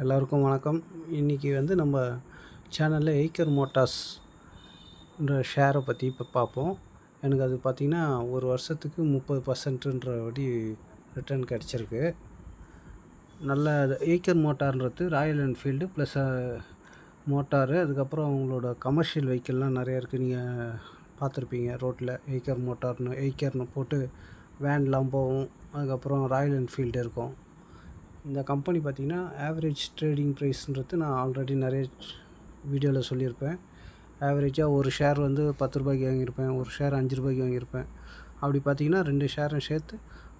எல்லோருக்கும் வணக்கம். இன்றைக்கி நம்ம சேனலில் ஏக்கர் மோட்டார்ஸ்ன்ற ஷேரை பற்றி இப்போ பார்ப்போம். எனக்கு அது பார்த்திங்கன்னா ஒரு வருஷத்துக்கு 30%படி ரிட்டர்ன் கிடச்சிருக்கு. நல்ல ஏக்கர் மோட்டார்ன்றது ராயல் என்ஃபீல்டு ப்ளஸ் மோட்டாரு. அதுக்கப்புறம் அவங்களோட கமர்ஷியல் வெஹிக்கிள்லாம் நிறையா இருக்குது. நீங்கள் பார்த்துருப்பீங்க ரோட்டில் ஏக்கர்னு போட்டு வேன்லாம் போகும். அதுக்கப்புறம் ராயல் என்ஃபீல்டு இருக்கும். இந்த கம்பெனி பார்த்திங்கன்னா ஆவரேஜ் ட்ரேடிங் ப்ரைஸ்ன்றது நான் ஆல்ரெடி நிறைய வீடியோவில் சொல்லியிருப்பேன். ஆவரேஜாக ஒரு ஷேர் 10 ரூபாய்க்கு வாங்கியிருப்பேன், ஒரு ஷேர் 5 ரூபாய்க்கு வாங்கியிருப்பேன். அப்படி பார்த்திங்கன்னா 2 ஷேரும் சேர்த்து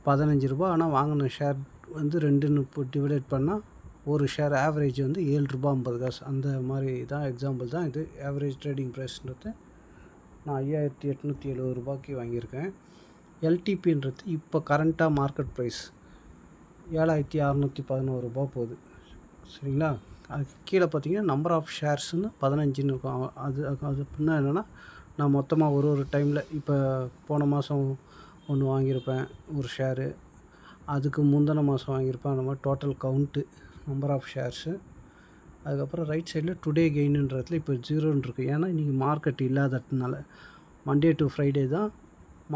15 ரூபா. ஆனால் வாங்கின ஷேர் 2ன்னு இப்போ டிவைடேட் பண்ணால் ஒரு ஷேர் ஆவரேஜ் 7 ரூபா 50 காசு. அந்த மாதிரி தான் எக்ஸாம்பிள் தான் இது. ஆவரேஜ் ட்ரேடிங் ப்ரைஸ்ன்றது நான் 5870 ரூபாய்க்கு வாங்கியிருக்கேன். எல்டிபின்றது இப்போ கரண்ட்டாக மார்க்கெட் ப்ரைஸ் 7611 ரூபா போகுது. சரிங்களா? அதுக்கு கீழே பார்த்தீங்கன்னா நம்பர் ஆஃப் ஷேர்ஸ்னு 15ன்னு இருக்கும். அது அப்படின்னா என்னென்னா, நான் மொத்தமாக ஒரு டைமில் இப்போ போன மாதம் ஒன்று வாங்கியிருப்பேன் ஒரு ஷேரு, அதுக்கு முந்தின மாதம் வாங்கியிருப்பேன். அந்த மாதிரி total count number of shares. அதுக்கப்புறம் ரைட் சைடில் டுடே கெயின்ன்றதுல இப்போ 0ன்னு இருக்குது. ஏன்னா இன்றைக்கி மார்க்கெட் இல்லாததுனால. மண்டே டு ஃப்ரைடே தான்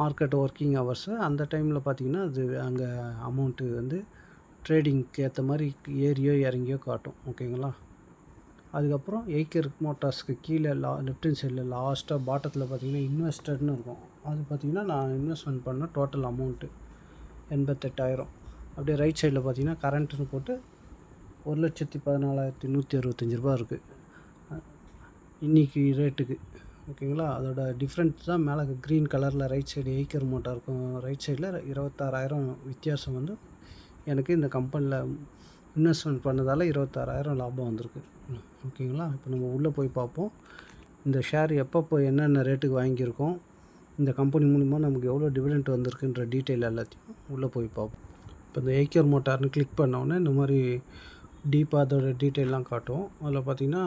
மார்க்கெட் ஒர்க்கிங் ஹவர்ஸு. அந்த டைமில் பார்த்திங்கன்னா அது அங்கே அமௌண்ட்டு ட்ரேடிங்க்கு ஏற்ற மாதிரி ஏறியோ இறங்கியோ காட்டும். ஓகேங்களா? அதுக்கப்புறம் ஏக்கர் மோட்டார்ஸ்க்கு கீழே லெஃப்ட் ஹேண்ட் சைடில் லாஸ்ட்டாக பாட்டத்தில் பார்த்திங்கன்னா இன்வெஸ்டட்னு இருக்கும். அது பார்த்திங்கன்னா நான் இன்வெஸ்ட்மெண்ட் பண்ண டோட்டல் அமௌண்ட்டு 88,000. அப்படியே ரைட் சைடில் பார்த்திங்கன்னா கரண்ட்டுன்னு போட்டு 1,14,165 ரூபா இருக்குது இன்றைக்கி ரேட்டுக்கு. ஓகேங்களா? அதோட டிஃப்ரெண்ட் தான் மேலே க்ரீன் கலரில் ரைட் சைடு ஏக்கர் மோட்டாருக்கும் ரைட் சைடில் 26,000 வித்தியாசம் எனக்கு இந்த கம்பெனியில் இன்வெஸ்ட்மெண்ட் பண்ணதால் 26,000 லாபம் வந்திருக்கு. ஓகேங்களா? இப்போ நம்ம உள்ளே போய் பார்ப்போம். இந்த ஷேர் எப்போ என்னென்ன ரேட்டுக்கு வாங்கியிருக்கோம், இந்த கம்பெனி மூலிமா நமக்கு எவ்வளோ டிவிடெண்ட் வந்திருக்குன்ற டீட்டெயில் எல்லாத்தையும் உள்ளே போய் பார்ப்போம். இப்போ இந்த ஏக்கர் மோட்டார்னு கிளிக் பண்ணோன்னே இந்த மாதிரி டீப்பாக அதோட டீட்டெயிலெலாம் காட்டும். அதில் பார்த்திங்கன்னா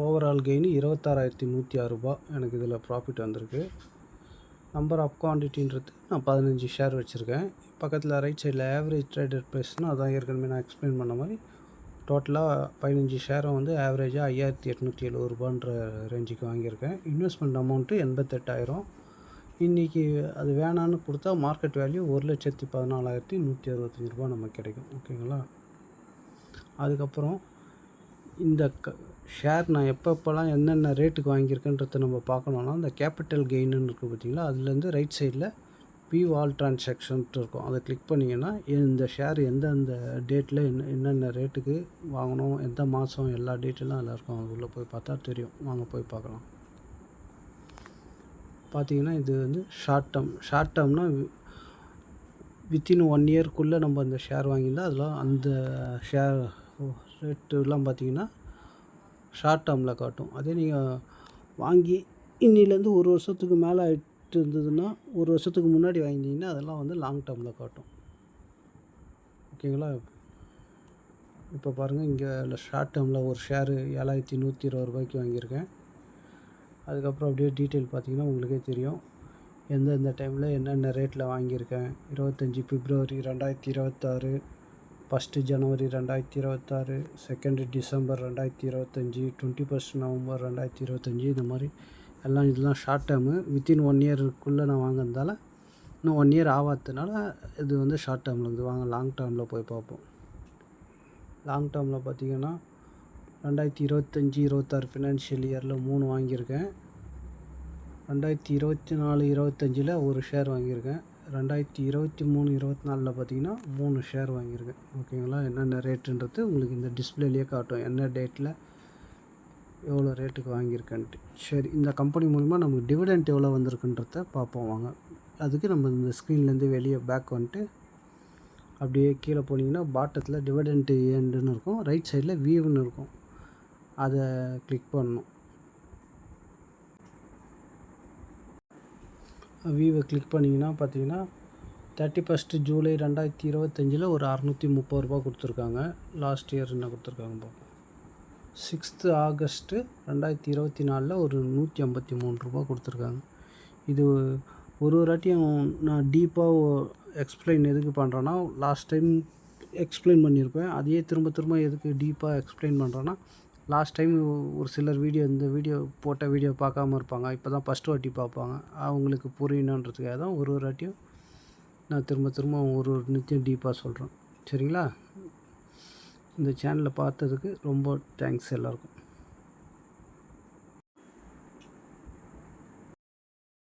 ஓவரால் கெயின் 26,106 ரூபா எனக்கு இதில் ப்ராஃபிட் வந்திருக்கு. நம்பர் ஆஃப் குவான்டிட்டின்றது நான் 15 ஷேர் வச்சுருக்கேன். பக்கத்தில் ரைட் சைடில் ஆவரேஜ் ட்ரேடட் ப்ரைஸ்னால் அதான் ஏற்கனவே நான் எக்ஸ்பிளைன் பண்ண மாதிரி டோட்டலாக 15 ஷேரும் ஆவரேஜாக 5,870 ரூபான்ற ரேஞ்சுக்கு வாங்கியிருக்கேன். Investment amount 88,000. இன்றைக்கி அது வேணான்னு கொடுத்தா மார்க்கெட் வேல்யூ 1,14,165 ரூபா நமக்கு கிடைக்கும். ஓகேங்களா? அதுக்கப்புறம் இந்த ஷேர் நான் எப்பப்போலாம் என்னென்ன ரேட்டுக்கு வாங்கியிருக்கேன்றதை நம்ம பார்க்கணுன்னா, இந்த கேபிட்டல் கெயின்னு இருக்குது பார்த்திங்களா, அதுலேருந்து ரைட் சைடில் வியூ ஆல் ட்ரான்சாக்ஷன்ட்டு இருக்கும். அதை கிளிக் பண்ணிங்கன்னா இந்த ஷேர் எந்தெந்த டேட்டில் என்னென்ன ரேட்டுக்கு வாங்கணும், எந்த மாதம், எல்லா டீட்டெயிலும் அதில் இருக்கும். அது உள்ளே போய் பார்த்தா தெரியும். வாங்க போய் பார்க்கலாம். பார்த்திங்கன்னா இது ஷார்ட் டேர்ம்னால் வித்தின் 1 இயர்க்குள்ளே நம்ம இந்த ஷேர் வாங்கியிருந்தால் அதெல்லாம் அந்த ஷேர் ரேட்டுலாம் பார்த்திங்கன்னா ஷார்ட் டேர்மில் காட்டும். அதே நீங்கள் வாங்கி இன்னிலேருந்து ஒரு வருஷத்துக்கு மேலே ஆகிட்டு இருந்ததுன்னா, ஒரு வருஷத்துக்கு முன்னாடி வாங்கினீங்கன்னா அதெல்லாம் லாங் டேர்மில் காட்டும். ஓகேங்களா? இப்போ பாருங்கள், இங்கே ஷார்ட் டேர்மில் ஒரு ஷேரு 7,120 ரூபாய்க்கு வாங்கியிருக்கேன். அதுக்கப்புறம் அப்படியே டீட்டெயில் பார்த்திங்கன்னா உங்களுக்கே தெரியும் எந்தெந்த டைமில் என்னென்ன ரேட்டில் வாங்கியிருக்கேன். 25 பிப்ரவரி 2026, 1 ஜனவரி 2026, 2 டிசம்பர் 2025, 21 நவம்பர் 2025, இந்த மாதிரி எல்லாம். இதெல்லாம் ஷார்ட் டேர்மு. வித்தின் 1 இயருக்குள்ளே நான் வாங்கினதால இன்னும் 1 இயர் ஆகாததுனால இது ஷார்ட் டேர்மில் இருக்குது. வாங்க லாங் டேர்மில் போய் பார்ப்போம். லாங் டேர்மில் பார்த்திங்கன்னா 2025-26 ஃபினான்ஷியல் இயரில் 3 வாங்கியிருக்கேன். 2024-25 ஒரு ஷேர் வாங்கியிருக்கேன். 2023-24 பார்த்திங்கன்னா 3 ஷேர் வாங்கியிருக்கேன். ஓகேங்களா? என்னென்ன ரேட்டுன்றது உங்களுக்கு இந்த டிஸ்பிளேலேயே காட்டும், என்ன டேட்டில் எவ்வளோ ரேட்டுக்கு வாங்கியிருக்கேன்ட்டு. சரி, இந்த கம்பெனி மூலிமா நமக்கு டிவிடெண்ட் எவ்வளோ வந்திருக்குன்றத பார்ப்போம் வாங்க. அதுக்கு நம்ம இந்த ஸ்க்ரீன்லேருந்து வெளியே பேக் வந்துட்டு அப்படியே கீழே போனீங்கன்னா பாட்டத்தில் டிவிடெண்ட் ஏண்டுன்னு இருக்கும். ரைட் சைடில் வியூன்னு இருக்கும். அதை கிளிக் பண்ணணும். வியூவை கிளிக் பண்ணிங்கன்னா பார்த்தீங்கன்னா 31 ஜூலை 2025 ஒரு 630 ரூபா கொடுத்துருக்காங்க. லாஸ்ட் இயர் என்ன கொடுத்துருக்காங்க பார்ப்போம். 6 ஆகஸ்ட்டு 2024 ஒரு 153 ரூபா கொடுத்துருக்காங்க. இது ஒரு வாட்டியும் நான் டீப்பாக எக்ஸ்பிளைன் எதுக்கு பண்ணுறேன்னா, லாஸ்ட் டைம் எக்ஸ்ப்ளைன் பண்ணியிருப்பேன். அதையே திரும்ப திரும்ப எதுக்கு டீப்பாக எக்ஸ்ப்ளைன் பண்ணுறேன்னா, லாஸ்ட் டைம் ஒரு சிலர் இந்த வீடியோ போட்ட வீடியோ பார்க்காம இருப்பாங்க. இப்போ தான் ஃபஸ்ட்டு வாட்டி பார்ப்பாங்க. அவங்களுக்கு புரியணுன்றதுக்காக தான் ஒரு ஒரு வாட்டியும் நான் திரும்ப திரும்ப ஒரு ஒரு நித்தியம் டீப்பாக சொல்கிறேன். சரிங்களா? இந்த சேனலை பார்த்ததுக்கு ரொம்ப தேங்க்ஸ் எல்லாருக்கும்.